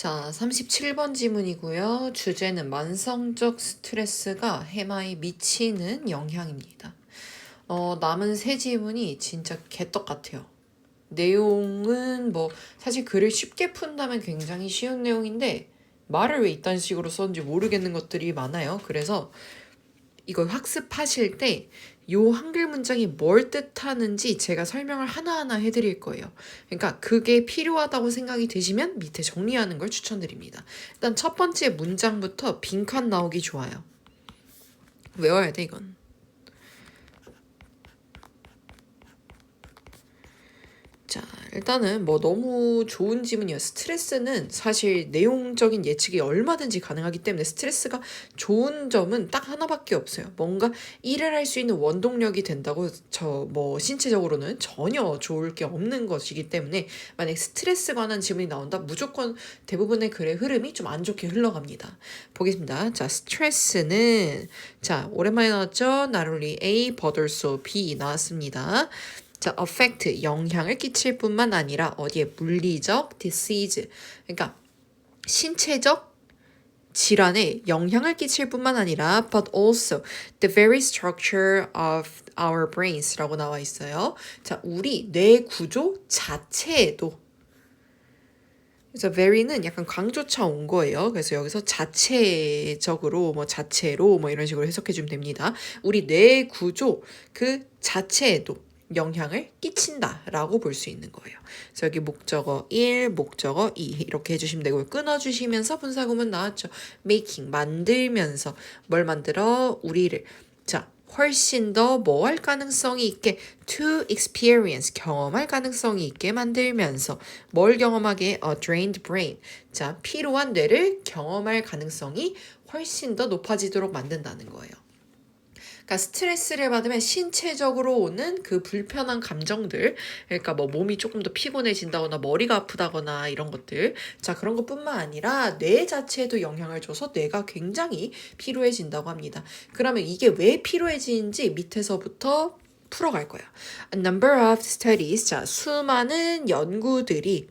자, 37번 지문이고요. 주제는 만성적 스트레스가 해마에 미치는 영향입니다. 남은 세 지문이 진짜 개떡 같아요. 내용은 사실 글을 쉽게 푼다면 굉장히 쉬운 내용인데 말을 왜 이딴 식으로 썼는지 모르겠는 것들이 많아요. 그래서 이거 학습하실 때 요 한글 문장이 뭘 뜻하는지 제가 설명을 하나하나 해드릴 거예요. 그러니까 그게 필요하다고 생각이 되시면 밑에 정리하는 걸 추천드립니다. 일단 첫 번째 문장부터 빈칸 나오기 좋아요. 외워야 돼 이건. 자, 일단은 너무 좋은 지문이에요. 스트레스는 사실 내용적인 예측이 얼마든지 가능하기 때문에 스트레스가 좋은 점은 딱 하나밖에 없어요. 뭔가 일을 할 수 있는 원동력이 된다고 신체적으로는 전혀 좋을 게 없는 것이기 때문에 만약 스트레스 관한 지문이 나온다 무조건 대부분의 글의 흐름이 좀 안 좋게 흘러갑니다. 보겠습니다. 자, 스트레스는 오랜만에 나왔죠? Not only A but also B 나왔습니다. 자, affect 영향을 끼칠 뿐만 아니라 어디에 물리적 disease 그러니까 신체적 질환에 영향을 끼칠 뿐만 아니라 but also the very structure of our brains라고 나와 있어요. 자, 우리 뇌 구조 자체에도 그래서 very는 약간 강조차 온 거예요. 그래서 여기서 자체적으로 자체로 이런 식으로 해석해 주면 됩니다. 우리 뇌 구조 그 자체에도 영향을 끼친다라고 볼 수 있는 거예요. 그래서 여기 목적어 1, 목적어 2 이렇게 해주시면 되고요. 끊어주시면서 분사구문 나왔죠. making, 만들면서 뭘 만들어? 우리를. 자, 훨씬 더 뭐 할 가능성이 있게 to experience, 경험할 가능성이 있게 만들면서 뭘 경험하게? A drained brain. 자, 피로한 뇌를 경험할 가능성이 훨씬 더 높아지도록 만든다는 거예요. 그러니까 스트레스를 받으면 신체적으로 오는 그 불편한 감정들, 그러니까 몸이 조금 더 피곤해진다거나 머리가 아프다거나 이런 것들, 자 그런 것뿐만 아니라 뇌 자체에도 영향을 줘서 뇌가 굉장히 피로해진다고 합니다. 그러면 이게 왜 피로해지는지 밑에서부터 풀어갈 거야. A number of studies, 자 수많은 연구들이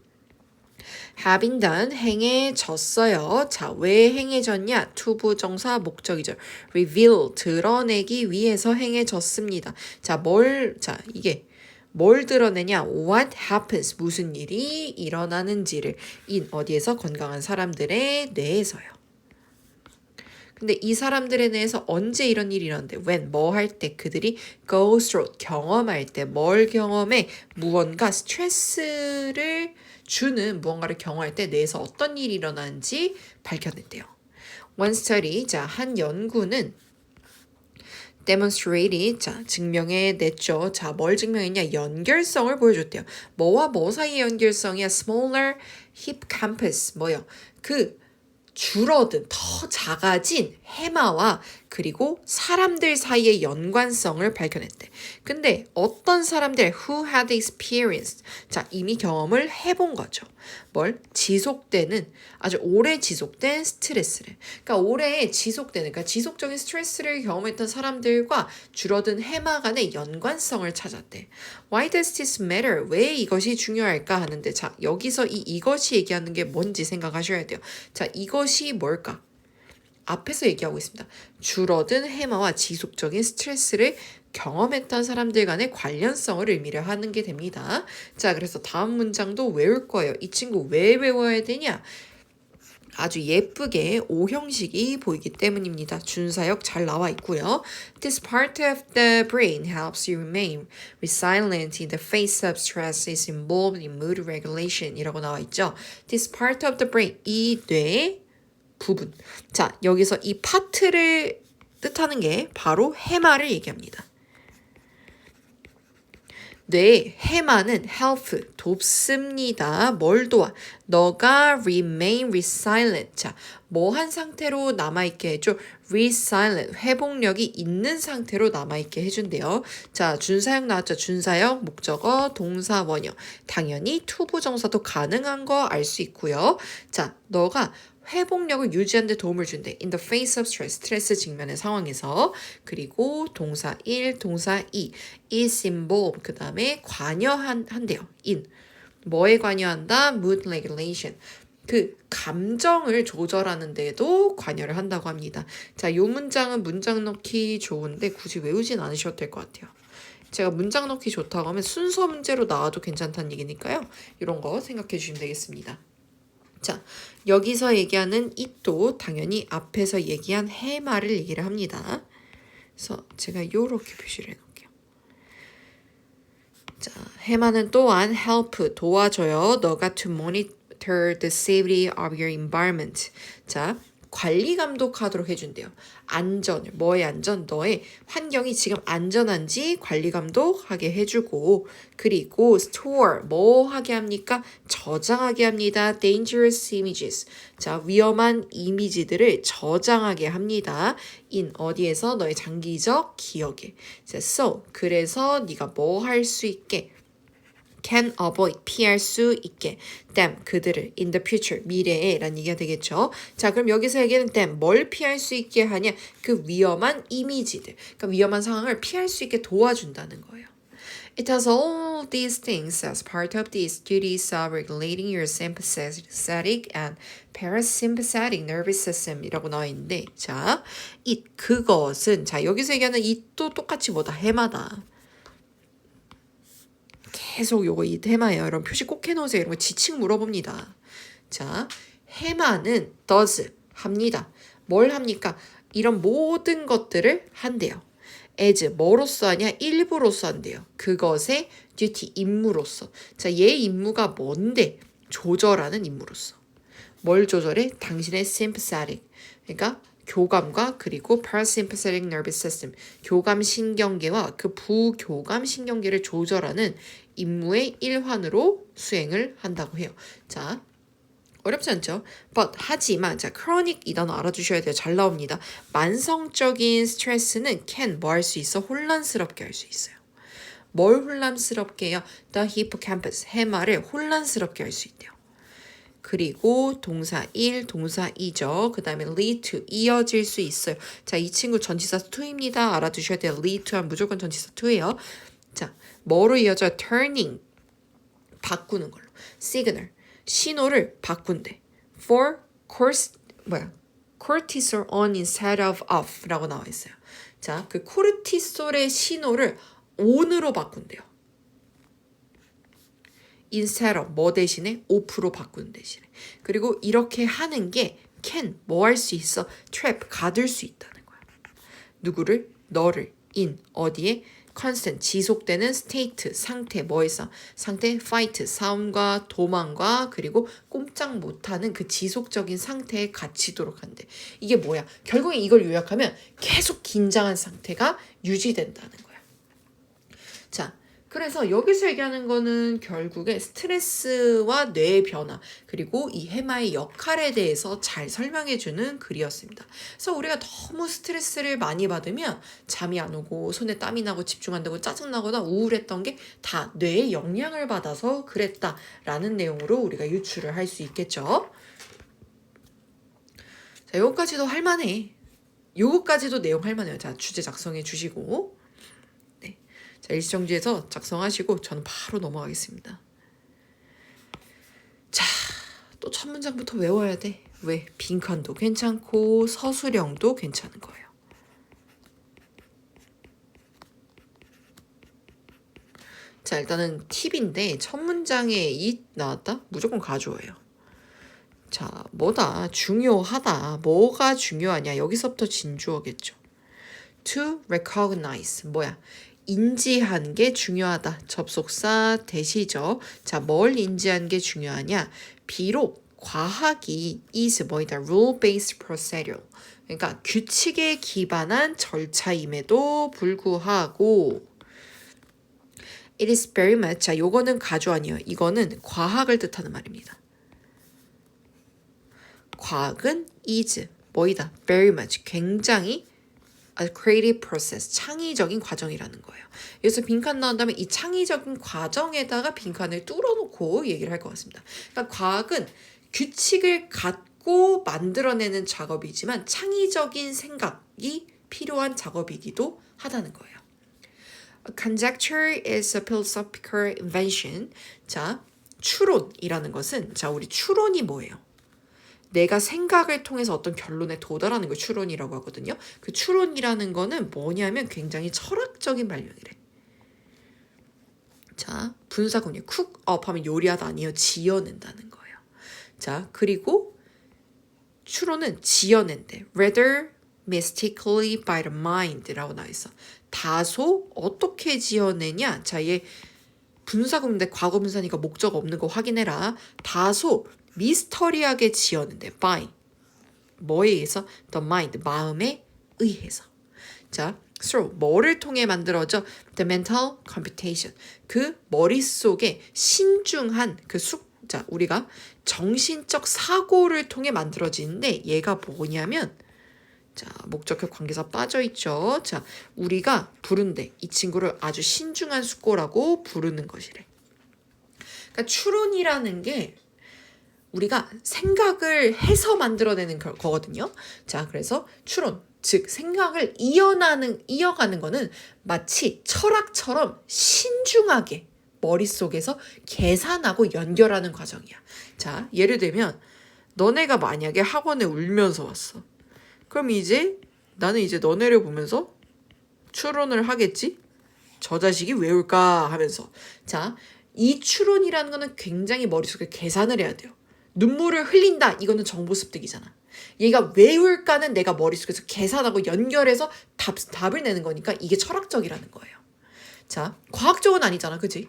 have been done, 행해졌어요. 자, 왜 행해졌냐? 투부정사 목적이죠. reveal, 드러내기 위해서 행해졌습니다. 자, 이게 뭘 드러내냐? What happens, 무슨 일이 일어나는지를 어디에서? 건강한 사람들의 뇌에서요. 근데 이 사람들에 대해서 언제 이런 일이 일어나는데 when 뭐 할 때 그들이 go through 경험할 때 뭘 경험해 무언가 스트레스를 주는 무언가를 경험할 때 뇌에서 어떤 일이 일어나는지 밝혀냈대요. One study 한 연구는 demonstrated 증명해냈죠. 뭘 증명했냐? 연결성을 보여줬대요. 뭐와 뭐 사이의 연결성이야? smaller hippocampus 줄어든 더 작아진 해마와 그리고 사람들 사이의 연관성을 밝혀냈대. 근데 어떤 사람들 who had experienced 이미 경험을 해본 거죠. 지속되는 아주 오래 지속된 스트레스를. 그러니까 오래 지속되는 그러니까 지속적인 스트레스를 경험했던 사람들과 줄어든 해마 간의 연관성을 찾았대. Why does this matter? 왜 이것이 중요할까 하는데 여기서 이것이 얘기하는 게 뭔지 생각하셔야 돼요. 이것이 뭘까? 앞에서 얘기하고 있습니다. 줄어든 해마와 지속적인 스트레스를 경험했던 사람들 간의 관련성을 의미를 하는 게 됩니다. 그래서 다음 문장도 외울 거예요. 이 친구 왜 외워야 되냐? 아주 예쁘게 오형식이 보이기 때문입니다. 준사역 잘 나와 있고요. This part of the brain helps you remain resilient in the face of stress is involved in mood regulation 이라고 나와 있죠. This part of the brain, 이 뇌 부분. 여기서 이 파트를 뜻하는 게 바로 해마를 얘기합니다. 뇌 해마는 help 돕습니다. 뭘 도와? 너가 remain resilient. 뭐한 상태로 남아있게 해줘? resilient. 회복력이 있는 상태로 남아있게 해준대요. 준사역 나왔죠? 준사역, 목적어, 동사, 원형. 당연히 투부정사도 가능한 거 알 수 있고요. 너가 회복력을 유지하는 데 도움을 준대. In the face of stress, 스트레스 직면의 상황에서. 그리고 동사 1, 동사 2, is involved. 그 다음에 관여한대요. in. 뭐에 관여한다? mood regulation. 그 감정을 조절하는 데도 관여를 한다고 합니다. 자, 요 문장은 문장 넣기 좋은데 굳이 외우진 않으셔도 될 것 같아요. 제가 문장 넣기 좋다고 하면 순서 문제로 나와도 괜찮다는 얘기니까요. 이런 거 생각해 주시면 되겠습니다. 자, 여기서 얘기하는 it도 당연히 앞에서 얘기한 해마를 얘기를 합니다. 그래서 제가 요렇게 표시를 해놓을게요. 자, 해마는 또한 help, 도와줘요. 너가 to monitor the safety of your environment. 자, 관리 감독하도록 해준대요. 안전을, 뭐의 안전? 너의 환경이 지금 안전한지 관리 감독하게 해주고, 그리고 store, 뭐 하게 합니까? 저장하게 합니다. dangerous images. 자, 위험한 이미지들을 저장하게 합니다. in 어디에서? 너의 장기적 기억에. 자, so 그래서 네가 뭐 할 수 있게 can avoid, 피할 수 있게 them, 그들을 in the future, 미래에 라는 얘기가 되겠죠. 자, 그럼 여기서 얘기하는 them, 뭘 피할 수 있게 하냐? 그 위험한 이미지들, 그러니까 위험한 상황을 피할 수 있게 도와준다는 거예요. It does all these things as part of these duties of regulating your sympathetic and parasympathetic nervous system 이라고 나와 있는데, 자, it, 그것은, 자, 여기서 얘기하는 it도 똑같이 뭐다? 해마다. 계속 요거 이 테마예요. 여러분 표시 꼭 해놓으세요. 이런 거 지칭 물어봅니다. 자, 해마는 does 합니다. 뭘 합니까? 이런 모든 것들을 한대요. as 뭐로써 하냐? 일부로써 한대요. 그것의 duty 임무로서. 자, 얘 임무가 뭔데? 조절하는 임무로서. 뭘 조절해? 당신의 sympathetic. 그러니까 교감과 그리고 parasympathetic nervous system, 교감 신경계와 그 부교감 신경계를 조절하는 임무의 일환으로 수행을 한다고 해요. 자, 어렵지 않죠? But 하지만 자, chronic 이 단어 알아주셔야 돼요. 잘 나옵니다. 만성적인 스트레스는 can 뭐 할 수 있어? 혼란스럽게 할 수 있어요. 뭘 혼란스럽게 해요? The hippocampus, 해마를 혼란스럽게 할 수 있대요. 그리고 동사 1, 동사 2죠. 그 다음에 lead to, 이어질 수 있어요. 자, 이 친구 전치사 to입니다. 알아두셔야 돼요. lead to 하면 무조건 전치사 to예요. 자, 뭐로 이어져요? turning, 바꾸는 걸로. signal, 신호를 바꾼대. for cortisol on instead of off 라고 나와 있어요. 자, 그 코르티솔의 신호를 on으로 바꾼대요. instead of 뭐 대신에 off로 바꾸는 대신에. 그리고 이렇게 하는 게 can 뭐 할 수 있어? trap 가둘 수 있다는 거야. 누구를? 너를 in 어디에? constant 지속되는 state 상태 뭐에서? 상태 fight 싸움과 도망과 그리고 꼼짝 못하는 그 지속적인 상태에 갇히도록 한대. 이게 뭐야? 결국에 이걸 요약하면 계속 긴장한 상태가 유지된다는 거야. 자, 그래서 여기서 얘기하는 거는 결국에 스트레스와 뇌의 변화 그리고 이 해마의 역할에 대해서 잘 설명해주는 글이었습니다. 그래서 우리가 너무 스트레스를 많이 받으면 잠이 안 오고 손에 땀이 나고 집중 안 되고 짜증나거나 우울했던 게 다 뇌에 영향을 받아서 그랬다라는 내용으로 우리가 유추를 할 수 있겠죠. 자, 요거까지도 할만해. 요거까지도 내용 할만해요. 자, 주제 작성해 주시고 자, 일시정지해서 작성하시고 저는 바로 넘어가겠습니다. 자, 또 첫 문장부터 외워야 돼. 왜? 빈칸도 괜찮고 서술형도 괜찮은 거예요. 자, 일단은 팁인데 첫 문장에 it 나왔다? 무조건 가주어예요. 자, 뭐다? 중요하다. 뭐가 중요하냐? 여기서부터 진주어겠죠. To recognize 뭐야? 인지한 게 중요하다. 접속사 대시죠. 자, 뭘 인지한 게 중요하냐? 비록 과학이 is 뭐이다? rule-based procedure. 그러니까 규칙에 기반한 절차임에도 불구하고 it is very much. 자, 요거는 가주 아니에요. 이거는 과학을 뜻하는 말입니다. 과학은 is 뭐이다? very much. 굉장히 a creative process, 창의적인 과정이라는 거예요. 여기서 빈칸 나온 다음에 이 창의적인 과정에다가 빈칸을 뚫어놓고 얘기를 할 것 같습니다. 그러니까 과학은 규칙을 갖고 만들어내는 작업이지만 창의적인 생각이 필요한 작업이기도 하다는 거예요. A conjecture is a philosophical invention. 자, 추론이라는 것은 자, 우리 추론이 뭐예요? 내가 생각을 통해서 어떤 결론에 도달하는 걸 추론이라고 하거든요. 그 추론이라는 거는 뭐냐면 굉장히 철학적인 발견이래. 자, 분사구문이 cook up 하면 요리하다 아니에요. 지어낸다는 거예요. 자, 그리고 추론은 지어낸대. rather mystically by the mind라고 나와 있어. 다소 어떻게 지어내냐? 자, 얘 분사구문인데 과거 분사니까 목적 없는 거 확인해라. 다소 미스터리하게 지어낸대. by 뭐에 의해서? the mind 마음에 의해서. 자, through 뭐를 통해 만들어져? the mental computation 그 머릿속에 신중한 그 자, 우리가 정신적 사고를 통해 만들어지는데 얘가 뭐냐면 자, 목적격 관계사 빠져있죠. 자, 우리가 부른데 이 친구를 아주 신중한 숙고라고 부르는 것이래. 그러니까 추론이라는 게 우리가 생각을 해서 만들어내는 거거든요. 자, 그래서 추론, 즉 생각을 이어가는 거는 마치 철학처럼 신중하게 머릿속에서 계산하고 연결하는 과정이야. 자, 예를 들면 너네가 만약에 학원에 울면서 왔어. 그럼 나는 이제 너네를 보면서 추론을 하겠지? 저 자식이 왜 울까 하면서. 자, 이 추론이라는 거는 굉장히 머릿속에 계산을 해야 돼요. 눈물을 흘린다. 이거는 정보 습득이잖아. 얘가 왜 울까는 내가 머릿속에서 계산하고 연결해서 답을 내는 거니까 이게 철학적이라는 거예요. 자, 과학적은 아니잖아. 그치?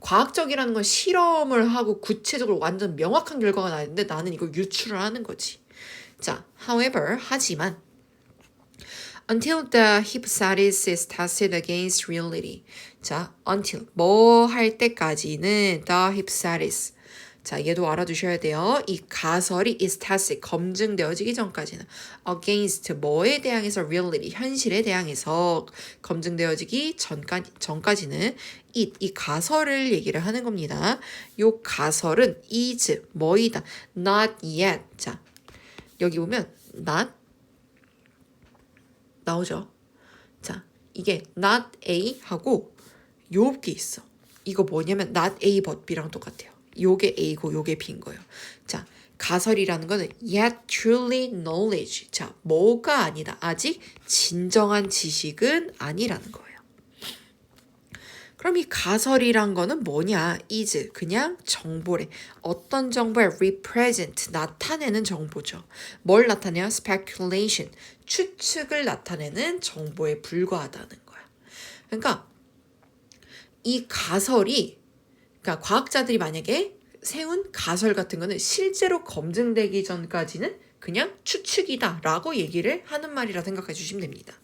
과학적이라는 건 실험을 하고 구체적으로 완전 명확한 결과가 나는데 나는 이걸 유추를 하는 거지. 자, however, 하지만 until the hypothesis is tested against reality. 자, until 뭐 할 때까지는 the hypothesis. 자, 얘도 알아두셔야 돼요. 이 가설이 is tested 검증되어지기 전까지는 against 뭐에 대항해서 reality 현실에 대항해서 검증되어지기 전까지는 이 가설을 얘기를 하는 겁니다. 요 가설은 is 뭐이다 not yet. 자, 여기 보면 not 나오죠. 자, 이게 not A 하고 요게 있어. 이거 뭐냐면 not A but B랑 똑같아요. 요게 A고 요게 B인 거예요. 자, 가설이라는 거는 yet truly knowledge. 자, 뭐가 아니다. 아직 진정한 지식은 아니라는 거예요. 그럼 이 가설이란 거는 뭐냐? is 그냥 정보래. 어떤 정보를 represent 나타내는 정보죠. 뭘 나타내요? speculation 추측을 나타내는 정보에 불과하다는 거야. 그러니까 이 가설이 그러니까 과학자들이 만약에 세운 가설 같은 거는 실제로 검증되기 전까지는 그냥 추측이다 라고 얘기를 하는 말이라 생각해 주시면 됩니다.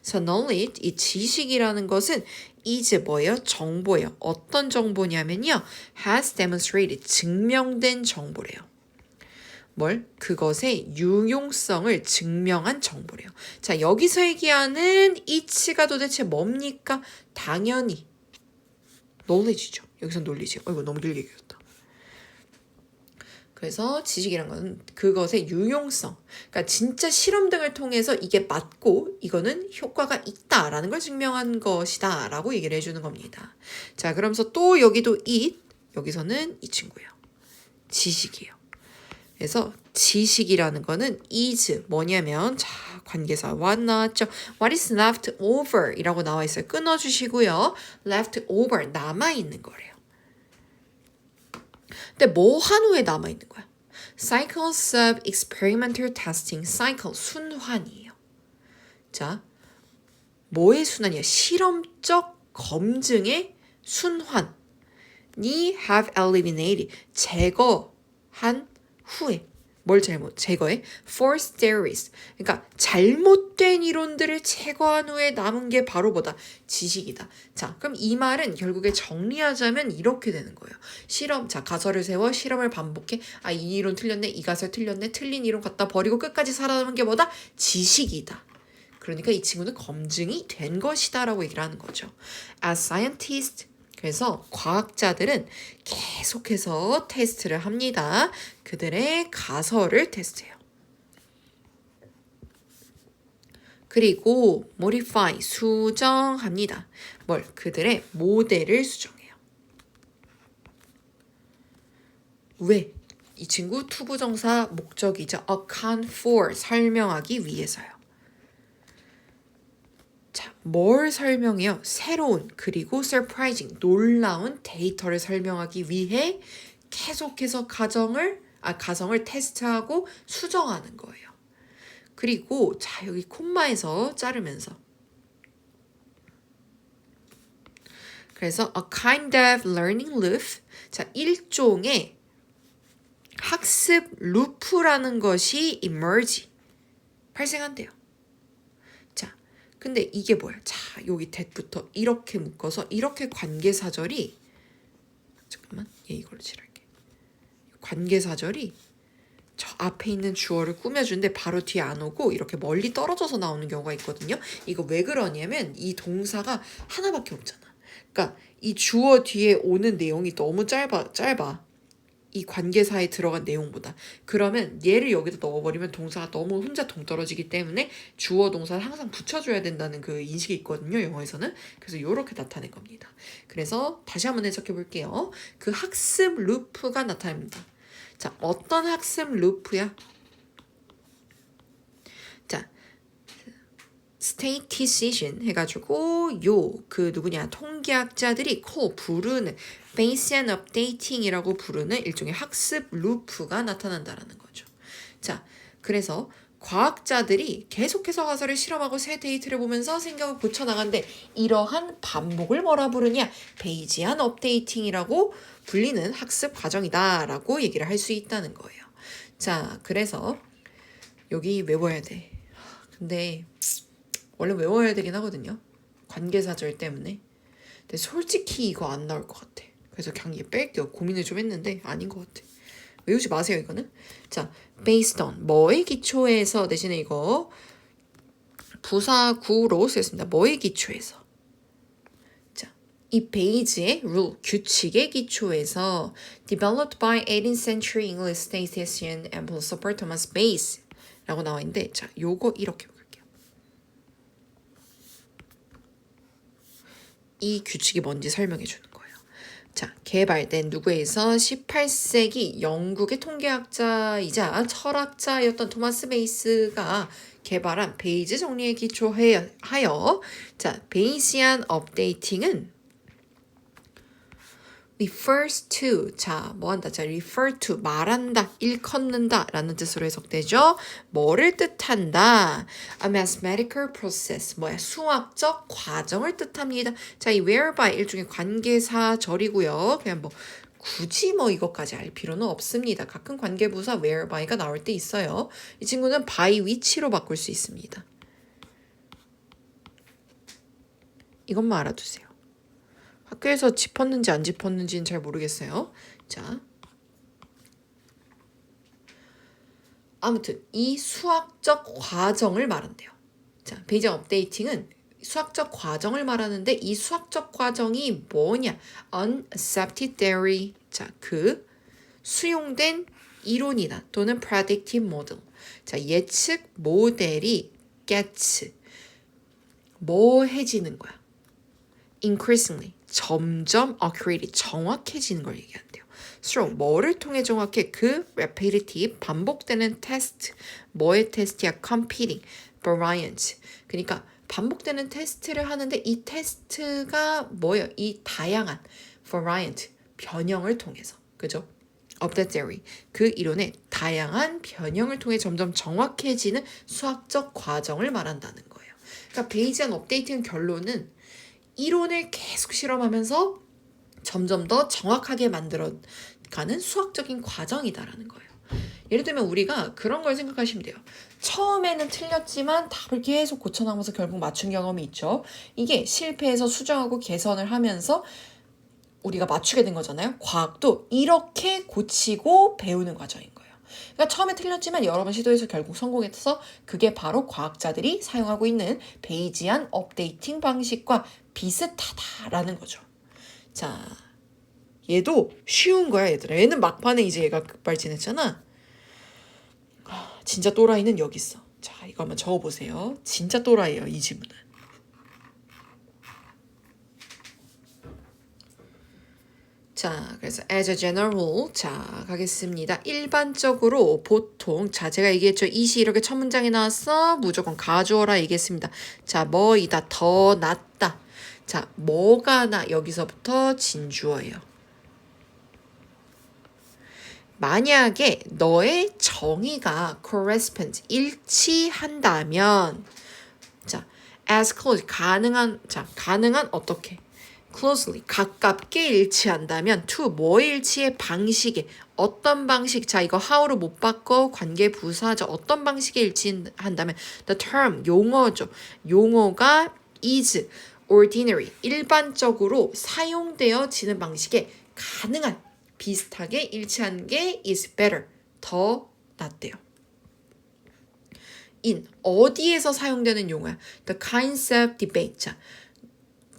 So knowledge, 이 지식이라는 것은 is 뭐예요? 정보예요. 어떤 정보냐면요. has demonstrated, 증명된 정보래요. 뭘? 그것의 유용성을 증명한 정보래요. 자, 여기서 얘기하는 이치가 도대체 뭡니까? 당연히 knowledge죠. 여기서 knowledge. 이거 너무 길게 얘기했다. 그래서 지식이란 건 그것의 유용성. 그러니까 진짜 실험 등을 통해서 이게 맞고 이거는 효과가 있다라는 걸 증명한 것이다 라고 얘기를 해주는 겁니다. 자, 그러면서 또 여기도 여기서는 이 친구예요. 지식이에요. 그래서 지식이라는 거는 is 뭐냐면 자, 관계사 what 나왔죠. What is left over 이라고 나와 있어요. 끊어주시고요. left over 남아있는 거래요. 근데 뭐 한 후에 남아있는 거야? Cycles of experimental testing. cycle, 순환이에요. 자, 뭐의 순환이야? 실험적 검증의 순환이 have eliminated. 제거한 후에. 뭘 제거해? False theories. 그러니까 잘못된 이론들을 제거한 후에 남은 게 바로 뭐다? 지식이다. 자, 그럼 이 말은 결국에 정리하자면 이렇게 되는 거예요. 자, 가설을 세워 실험을 반복해. 아, 이 이론 틀렸네. 이 가설 틀렸네. 틀린 이론 갖다 버리고 끝까지 살아남은 게 뭐다? 지식이다. 그러니까 이 친구는 검증이 된 것이다 라고 얘기를 하는 거죠. As scientists, 그래서 과학자들은 계속해서 테스트를 합니다. 그들의 가설을 테스트해요. 그리고 modify, 수정합니다. 그들의 모델을 수정해요. 왜? 이 친구 투부정사 목적이죠. account for 설명하기 위해서요. 자, 뭘 설명해요? 새로운 그리고 surprising 놀라운 데이터를 설명하기 위해 계속해서 가정을 테스트하고 수정하는 거예요. 그리고 자, 여기 콤마에서 자르면서 그래서 a kind of learning loop. 자, 일종의 학습 루프라는 것이 emerge 발생한대요. 자, 근데 이게 뭐야? 자, 여기 that부터 이렇게 묶어서 이렇게 관계사절이 잠깐만, 얘 이걸로 칠할게. 관계사절이 저 앞에 있는 주어를 꾸며주는데 바로 뒤에 안 오고 이렇게 멀리 떨어져서 나오는 경우가 있거든요. 이거 왜 그러냐면 이 동사가 하나밖에 없잖아. 그러니까 이 주어 뒤에 오는 내용이 너무 짧아. 이 관계사에 들어간 내용보다. 그러면 얘를 여기다 넣어버리면 동사가 너무 혼자 동떨어지기 때문에 주어 동사를 항상 붙여줘야 된다는 그 인식이 있거든요. 영어에서는. 그래서 이렇게 나타낸 겁니다. 그래서 다시 한번 해석해 볼게요. 그 학습 루프가 나타납니다. 자, 어떤 학습 루프야? 자, statistician 해가지고 그 누구냐 통계학자들이 부르는 Bayesian updating이라고 부르는 일종의 학습 루프가 나타난다라는 거죠. 자, 그래서 과학자들이 계속해서 가설을 실험하고 새 데이터를 보면서 생각을 고쳐나가는데 이러한 반복을 뭐라 부르냐? 베이지안 업데이팅이라고 불리는 학습 과정이다라고 얘기를 할 수 있다는 거예요. 자, 그래서 여기 외워야 돼. 근데 원래 외워야 되긴 하거든요. 관계사절 때문에. 근데 솔직히 이거 안 나올 것 같아. 그래서 그냥 얘 뺄게요. 고민을 좀 했는데 아닌 것 같아. 외우지 마세요, 이거는. 자, based on 뭐의 기초에서 대신에 이거 부사구로 쓰였습니다. 뭐의 기초에서. 자, 이 베이지의 rule, 규칙의 기초에서 developed by 18th century English statistician and philosopher Thomas Bayes 라고 나와 있는데 자, 요거 이렇게 이 규칙이 뭔지 설명해 주는 거예요. 자, 개발된 누구에서 18세기 영국의 통계학자이자 철학자였던 토마스 베이스가 개발한 베이지 정리에 기초하여 자, 베이시안 업데이팅은 refers to 자, 뭐한다? 자, refer to 말한다, 일컫는다 라는 뜻으로 해석되죠. 뭐를 뜻한다? A mathematical process 뭐야? 수학적 과정을 뜻합니다. 자, 이 whereby 일종의 관계사절이고요. 그냥 뭐 굳이 뭐 이것까지 알 필요는 없습니다. 가끔 관계부사 whereby가 나올 때 있어요. 이 친구는 by which로 바꿀 수 있습니다. 이것만 알아두세요. 학교에서 짚었는지 안 짚었는지는 잘 모르겠어요. 자, 아무튼 이 수학적 과정을 말한대요. 자, 베이지 업데이팅은 수학적 과정을 말하는데 이 수학적 과정이 뭐냐? Unaccepted theory. 자, 그 수용된 이론이나 또는 predictive model. 자, 예측 모델이 gets 뭐해지는 거야? Increasingly. 점점 accurate, 정확해지는 걸 얘기한대요. through, 뭐를 통해 정확해? 그 repetitive, 반복되는 테스트. 뭐의 테스트야? competing, variant. 그러니까 반복되는 테스트를 하는데 이 테스트가 뭐예요? 이 다양한 variant, 변형을 통해서. 그죠? of the theory. 그 이론의 다양한 변형을 통해 점점 정확해지는 수학적 과정을 말한다는 거예요. 그러니까 베이지안 업데이팅 결론은 이론을 계속 실험하면서 점점 더 정확하게 만들어가는 수학적인 과정이다라는 거예요. 예를 들면 우리가 그런 걸 생각하시면 돼요. 처음에는 틀렸지만 답을 계속 고쳐나가면서 결국 맞춘 경험이 있죠. 이게 실패해서 수정하고 개선을 하면서 우리가 맞추게 된 거잖아요. 과학도 이렇게 고치고 배우는 과정인 거예요. 그러니까 처음에 틀렸지만 여러 번 시도해서 결국 성공해서 그게 바로 과학자들이 사용하고 있는 베이지안 업데이팅 방식과 비슷하다라는 거죠. 자, 얘도 쉬운 거야, 얘들아. 얘는 막판에 이제 얘가 급발진했잖아. 진짜 또라이는 여기 있어. 자, 이거 한번 적어보세요. 진짜 또라이예요, 이 지문은. 자, 자, 그래서 as a general rule. 자, 가겠습니다. 일반적으로 보통 자, 제가 얘기했죠. it이 이렇게 첫 문장에 나왔어. 무조건 가져오라 얘기했습니다. 자, 뭐이다 더 낫다. 자, 뭐가 나 여기서부터 진주어예요. 만약에 너의 정의가 correspond 일치한다면 자, as close 가능한 어떻게? closely 가깝게 일치한다면 to 뭐의 일치의 방식에 어떤 방식 자 이거 how로 못 바꿔 관계 부사죠. 어떤 방식에 일치한다면 the term 용어죠. 용어가 is ordinary 일반적으로 사용되어지는 방식에 가능한 비슷하게 일치하는 게 is better 더 낫대요. in 어디에서 사용되는 용어야? The kinds of debate 자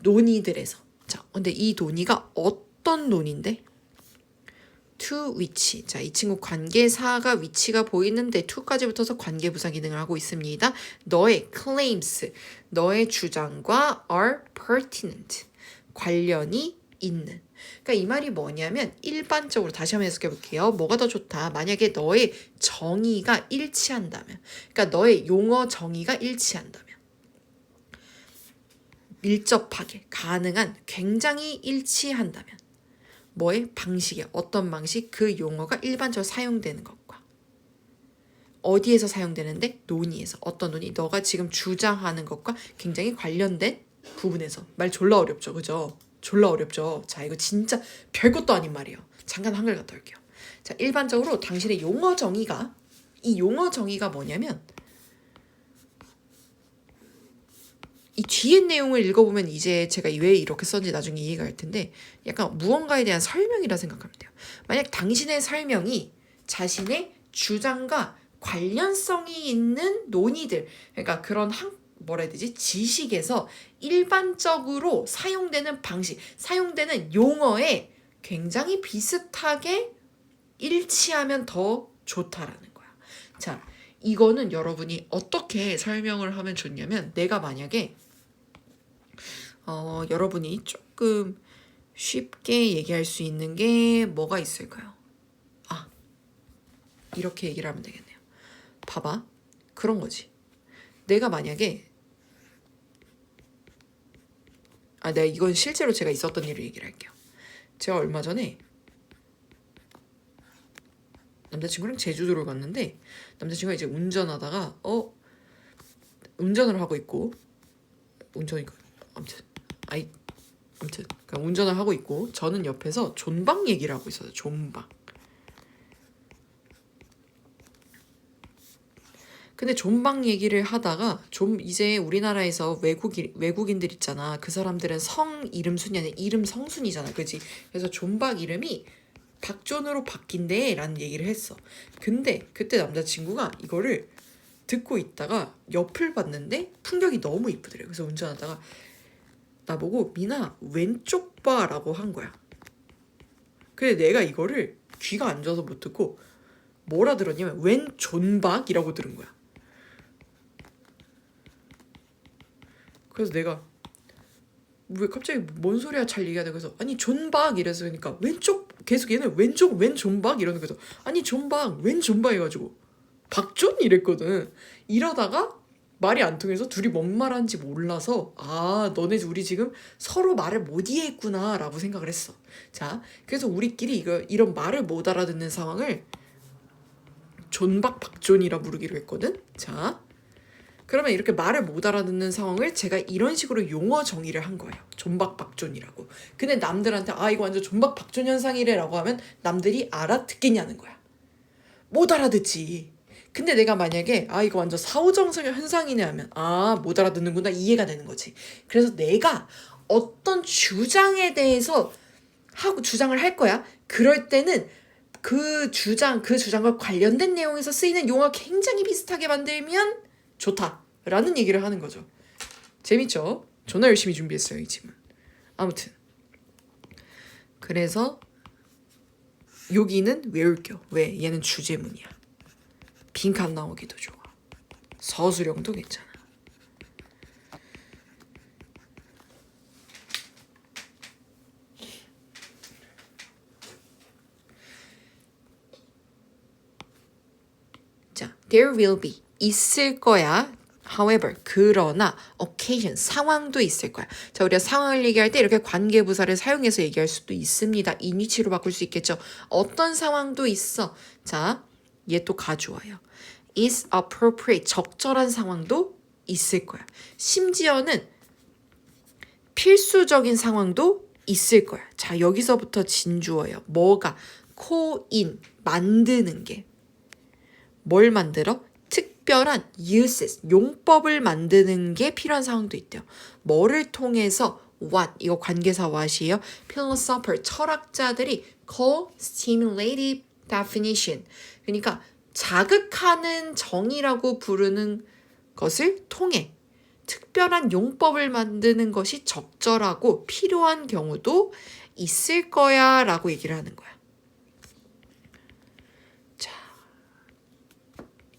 논의들에서 자 근데 이 논의가 어떤 논의인데? to which 자 이 친구 관계사가 위치가 보이는데 to까지 붙어서 관계부사 기능을 하고 있습니다. 너의 claims 너의 주장과 are pertinent 관련이 있는 그러니까 이 말이 뭐냐면 일반적으로 다시 한번 해석해 볼게요. 뭐가 더 좋다? 만약에 너의 정의가 일치한다면 그러니까 너의 용어 정의가 일치한다면 밀접하게 가능한 굉장히 일치한다면 뭐의 방식에 어떤 방식 그 용어가 일반적으로 사용되는 것과 어디에서 사용되는데 논의에서 어떤 논의 너가 지금 주장하는 것과 굉장히 관련된 부분에서 말 졸라 어렵죠 그죠? 졸라 어렵죠. 자 이거 진짜 별것도 아닌 말이에요. 잠깐 한글 갔다 올게요. 자 일반적으로 당신의 용어 정의가 이 용어 정의가 뭐냐면 이 뒤에 내용을 읽어보면 이제 제가 왜 이렇게 썼는지 나중에 이해가 갈 텐데 약간 무언가에 대한 설명이라 생각하면 돼요. 만약 당신의 설명이 자신의 주장과 관련성이 있는 논의들 그러니까 그런 뭐라 해야 되지? 지식에서 일반적으로 사용되는 방식, 사용되는 용어에 굉장히 비슷하게 일치하면 더 좋다라는 거야. 자, 이거는 여러분이 어떻게 설명을 하면 좋냐면 내가 만약에 여러분이 조금 쉽게 얘기할 수 있는 게 뭐가 있을까요? 아, 이렇게 얘기를 하면 되겠네요. 봐봐. 그런 거지. 내가 만약에 내가 이건 실제로 제가 있었던 일을 얘기를 할게요. 제가 얼마 전에 남자친구랑 제주도를 갔는데 남자친구가 이제 운전하다가 운전을 하고 있고 아무튼 그러니까 운전을 하고 있고 저는 옆에서 존박 얘기를 하고 있어요. 존박. 근데 존박 얘기를 하다가 이제 우리나라에서 외국인들 있잖아. 그 사람들은 성 이름 순이 아니라 이름 성순이잖아. 그지? 그래서 존박 이름이 박존으로 바뀐대 라는 얘기를 했어. 근데 그때 남자친구가 이거를 듣고 있다가 옆을 봤는데 풍경이 너무 이쁘더래. 그래서 운전하다가 나보고 미나 왼쪽 봐 라고 한 거야. 근데 내가 이거를 귀가 안 좋아서 못 듣고 뭐라 들었냐면 왼존박이라고 들은 거야. 그래서 내가 왜 갑자기 뭔 소리야 잘 얘기하다 그래서 아니 존박 이래서 그러니까 왼쪽 계속 얘는 왼존박 이러는 거죠. 아니 존박 왼존박 해가지고 박존 이랬거든. 이러다가 말이 안 통해서 둘이 뭔 말하는지 몰라서 너네 우리 지금 서로 말을 못 이해했구나 라고 생각을 했어. 자 그래서 우리끼리 이런 말을 못 알아듣는 상황을 존박 박존이라 부르기로 했거든. 자 그러면 이렇게 말을 못 알아듣는 상황을 제가 이런 식으로 용어 정의를 한 거예요. 존박박존이라고. 근데 남들한테 이거 완전 존박박존 현상이래 라고 하면 남들이 알아듣겠냐는 거야. 못 알아듣지. 근데 내가 만약에 이거 완전 사오정상 현상이네 하면 못 알아듣는구나 이해가 되는 거지. 그래서 내가 어떤 주장에 대해서 주장을 할 거야. 그럴 때는 그 주장과 관련된 내용에서 쓰이는 용어가 굉장히 비슷하게 만들면 좋다라는 얘기를 하는 거죠. 재밌죠? 존나 열심히 준비했어요 이 질문. 아무튼 그래서 여기는 외울 겨. 왜? 얘는 주제문이야. 빈칸 나오기도 좋아. 서술형도 괜찮아. There will be. 있을 거야. However, 그러나 occasion, 상황도 있을 거야. 자, 우리가 상황을 얘기할 때 이렇게 관계부사를 사용해서 얘기할 수도 있습니다. in which로 바꿀 수 있겠죠. 어떤 상황도 있어. 자, 얘 또 가져와요. is appropriate, 적절한 상황도 있을 거야. 심지어는 필수적인 상황도 있을 거야. 자, 여기서부터 진주어예요. 뭐가? 코인, 만드는 게. 뭘 만들어? 특별한 uses, 용법을 만드는 게 필요한 상황도 있대요. 뭐를 통해서 what, 이거 관계사 what이에요. philosopher, 철학자들이 call stimulative definition. 그러니까 자극하는 정의라고 부르는 것을 통해 특별한 용법을 만드는 것이 적절하고 필요한 경우도 있을 거야 라고 얘기를 하는 거야. 자,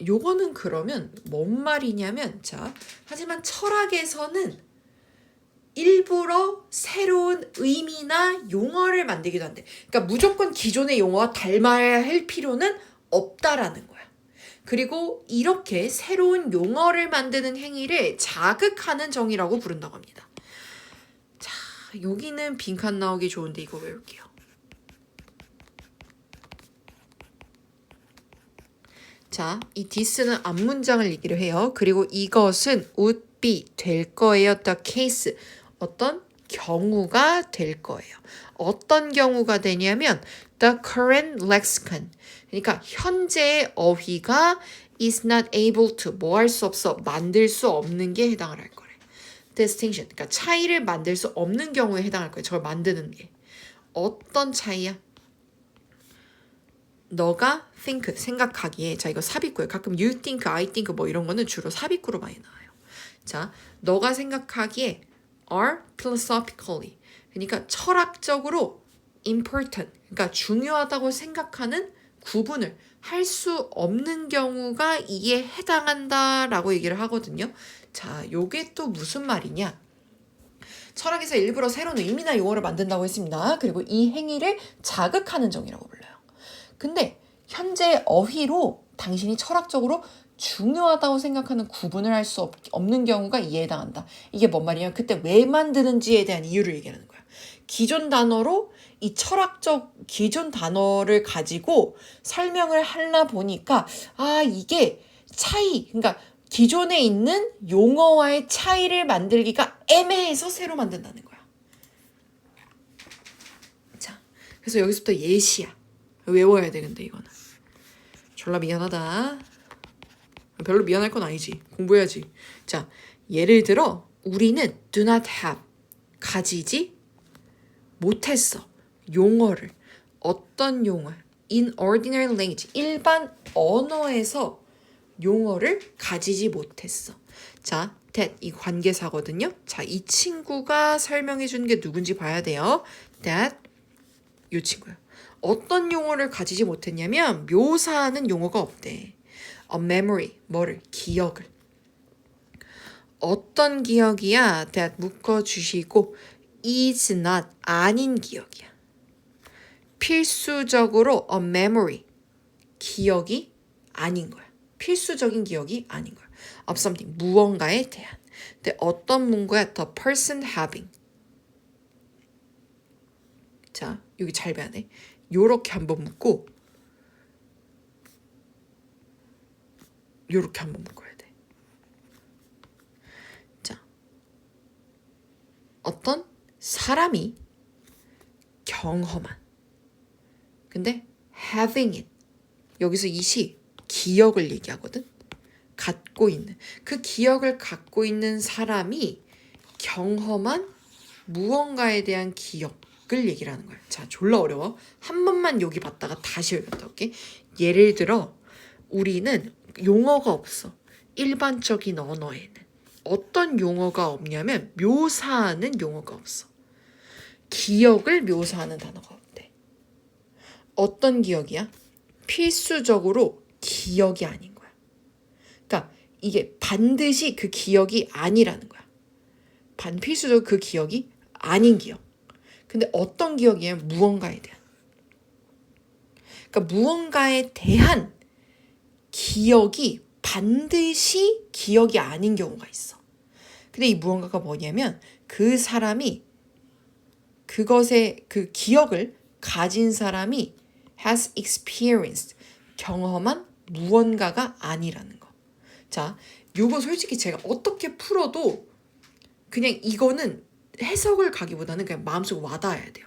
요거는 그러면 뭔 말이냐면, 자, 하지만 철학에서는 일부러 새로운 의미나 용어를 만들기도 한대. 그러니까 무조건 기존의 용어와 닮아야 할 필요는 없다라는 거야. 그리고 이렇게 새로운 용어를 만드는 행위를 자극하는 정의라고 부른다고 합니다. 자, 여기는 빈칸 나오기 좋은데 이거 외울게요. 자, 이 this는 앞문장을 얘기를 해요. 그리고 이것은 would be, 될 거예요. the case, 어떤 경우가 될 거예요. 어떤 경우가 되냐면 the current lexicon, 그러니까 현재의 어휘가 is not able to, 뭐 할 수 없어, 만들 수 없는 게 해당을 할 거래. distinction, 그러니까 차이를 만들 수 없는 경우에 해당할 거예요. 저걸 만드는 게. 어떤 차이야? 너가 think, 생각하기에, 자, 이거 삽입구예요. 가끔 you think, I think 뭐 이런 거는 주로 삽입구로 많이 나와요. 자, 너가 생각하기에 are philosophically, 그러니까 철학적으로 important, 그러니까 중요하다고 생각하는 구분을 할 수 없는 경우가 이에 해당한다라고 얘기를 하거든요. 자, 요게 또 무슨 말이냐? 철학에서 일부러 새로운 의미나 용어를 만든다고 했습니다. 그리고 이 행위를 자극하는 정의라고 불러요. 근데 현재 어휘로 당신이 철학적으로 중요하다고 생각하는 구분을 할 수 없는 경우가 이에 해당한다. 이게 뭔 말이냐? 그때 왜 만드는지에 대한 이유를 얘기하는 거야. 기존 단어로 이 철학적 기존 단어를 가지고 설명을 하려 보니까 이게 차이, 그러니까 기존에 있는 용어와의 차이를 만들기가 애매해서 새로 만든다는 거야. 자, 그래서 여기서부터 예시야. 외워야 돼. 근데 이거는 졸라 미안하다. 별로 미안할 건 아니지. 공부해야지. 자, 예를 들어 우리는 do not have, 가지지 못했어. 용어를. 어떤 용어? in ordinary language, 일반 언어에서 용어를 가지지 못했어. 자, that, 이 관계사거든요. 자, 이 친구가 설명해 주는 게 누군지 봐야 돼요. that, 이 친구야. 어떤 용어를 가지지 못했냐면 묘사하는 용어가 없대. A memory, 뭐를? 기억을. 어떤 기억이야? that 묶어주시고 is not, 아닌 기억이야. 필수적으로 a memory, 기억이 아닌 거야. 필수적인 기억이 아닌 거야. of something, 무언가에 대한. 근데 어떤 문구야? the person having. 자, 여기 잘 봐야 돼. 요렇게 한번 묶고 요렇게 한번 묶어야 돼. 자, 어떤 사람이 경험한, 근데 having it, 여기서 it이 기억을 얘기하거든. 갖고 있는, 그 기억을 갖고 있는 사람이 경험한 무언가에 대한 기억을 얘기를 하는 거야. 자, 졸라 어려워. 한 번만 여기 봤다가 다시 여기 갔다 올게. 예를 들어 우리는 용어가 없어. 일반적인 언어에는 어떤 용어가 없냐면 묘사하는 용어가 없어. 기억을 묘사하는 단어가 없대. 어떤 기억이야? 필수적으로 기억이 아닌 거야. 그러니까 이게 반드시 그 기억이 아니라는 거야. 반필수적으로 그 기억이 아닌 기억. 근데 어떤 기억이야? 무언가에 대한. 그러니까 무언가에 대한 기억이 반드시 기억이 아닌 경우가 있어. 근데 이 무언가가 뭐냐면 그 사람이 그것의 그 기억을 가진 사람이 has experienced 경험한 무언가가 아니라는 거. 자, 요거 솔직히 제가 어떻게 풀어도 그냥 이거는 해석을 가기보다는 그냥 마음속에 와닿아야 돼요.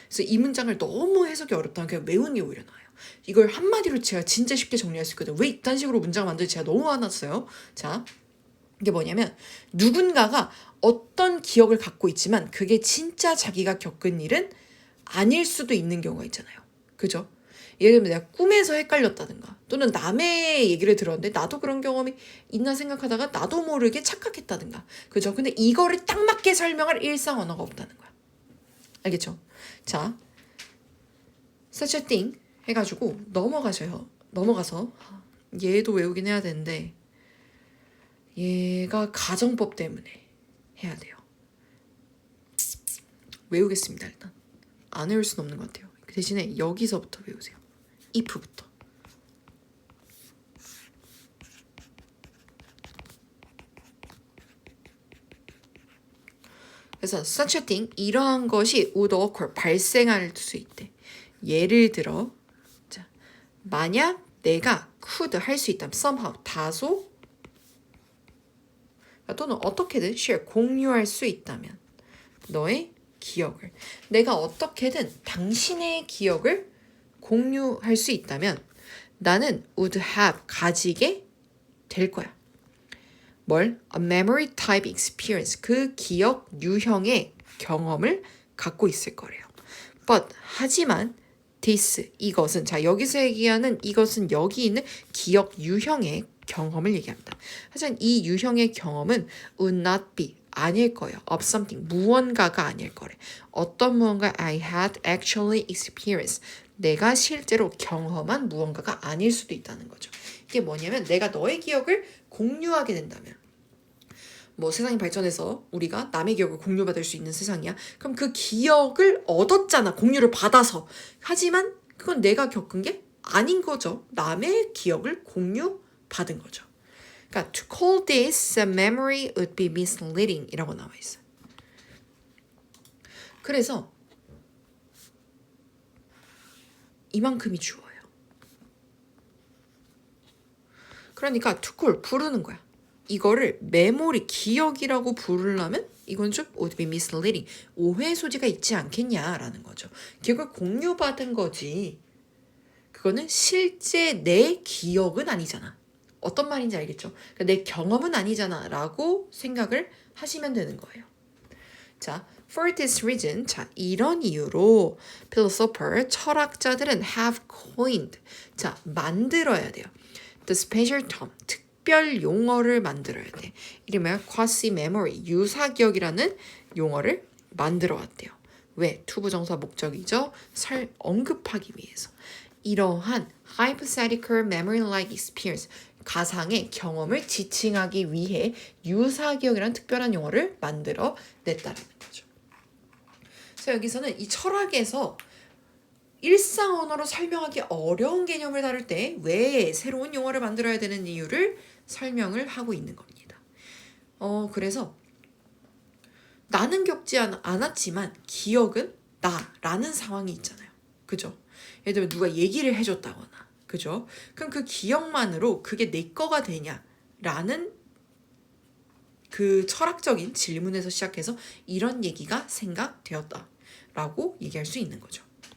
그래서 이 문장을 너무 해석이 어렵다면 그냥 외우는 게 오히려 나아요. 이걸 한마디로 제가 진짜 쉽게 정리할 수 있거든요. 왜 이딴 식으로 문장 만들지 제가 너무 화났어요. 자, 이게 뭐냐면 누군가가 어떤 기억을 갖고 있지만 그게 진짜 자기가 겪은 일은 아닐 수도 있는 경우가 있잖아요. 그죠? 예를 들면 내가 꿈에서 헷갈렸다든가 또는 남의 얘기를 들었는데 나도 그런 경험이 있나 생각하다가 나도 모르게 착각했다든가. 그죠? 근데 이거를 딱 맞게 설명할 일상 언어가 없다는 거야. 알겠죠? 자, such a thing 해가지고 넘어가서 얘도 외우긴 해야 되는데 얘가 가정법 때문에 해야 돼요. 외우겠습니다. 일단 안 외울 수는 없는 것 같아요. 그 대신에 여기서부터 외우세요. if부터. 그래서 such a thing 이러한 것이 would occur 발생할 수 있대. 예를 들어 자, 만약 내가 could 할 수 있다면 somehow 다소 또는 어떻게든 share 공유할 수 있다면 너의 기억을 내가 어떻게든 당신의 기억을 공유할 수 있다면 나는 would have 가지게 될 거야. 뭘? A memory type experience 그 기억 유형의 경험을 갖고 있을 거래요. But 하지만 this 이것은 자 여기서 얘기하는 이것은 여기 있는 기억 유형의 경험을 얘기합니다. 하지만 이 유형의 경험은 would not be 아닐 거예요. of something 무언가가 아닐 거래. 어떤 무언가 I had actually experienced 내가 실제로 경험한 무언가가 아닐 수도 있다는 거죠. 이게 뭐냐면 내가 너의 기억을 공유하게 된다면 뭐 세상이 발전해서 우리가 남의 기억을 공유받을 수 있는 세상이야. 그럼 그 기억을 얻었잖아. 공유를 받아서. 하지만 그건 내가 겪은 게 아닌 거죠. 남의 기억을 공유받은 거죠. 그러니까 to call this a memory would be misleading 이라고 나와 있어요. 그래서 이만큼이 주어요. 그러니까 to call 부르는 거야. 이거를 메모리, 기억이라고 부르려면 이건 좀 would be misleading, 오해 소지가 있지 않겠냐라는 거죠. 기억을 공유받은 거지. 그거는 실제 내 기억은 아니잖아. 어떤 말인지 알겠죠? 그러니까 내 경험은 아니잖아 라고 생각을 하시면 되는 거예요. 자, for this reason, 자 이런 이유로 philosopher, 철학자들은 have coined, 자 만들어야 돼요. The special term, 특별 용어를 만들어야 돼. 이름하여 quasi-memory, 유사기억이라는 용어를 만들어 왔대요. 왜? 투부정사 목적이죠. 언급하기 위해서. 이러한 hypothetical memory-like experience, 가상의 경험을 지칭하기 위해 유사기억이라는 특별한 용어를 만들어 냈다는 거죠. 그래서 여기서는 이 철학에서 일상 언어로 설명하기 어려운 개념을 다룰 때 왜 새로운 용어를 만들어야 되는 이유를 설명을 하고 있는 겁니다. 그래서 나는 겪지 않았지만 기억은 나라는 상황이 있잖아요. 그죠? 예를 들면 누가 얘기를 해줬다거나, 그죠? 그럼 그 기억만으로 그게 내 거가 되냐라는 그 철학적인 질문에서 시작해서 이런 얘기가 생각되었다라고 얘기할 수 있는 거죠.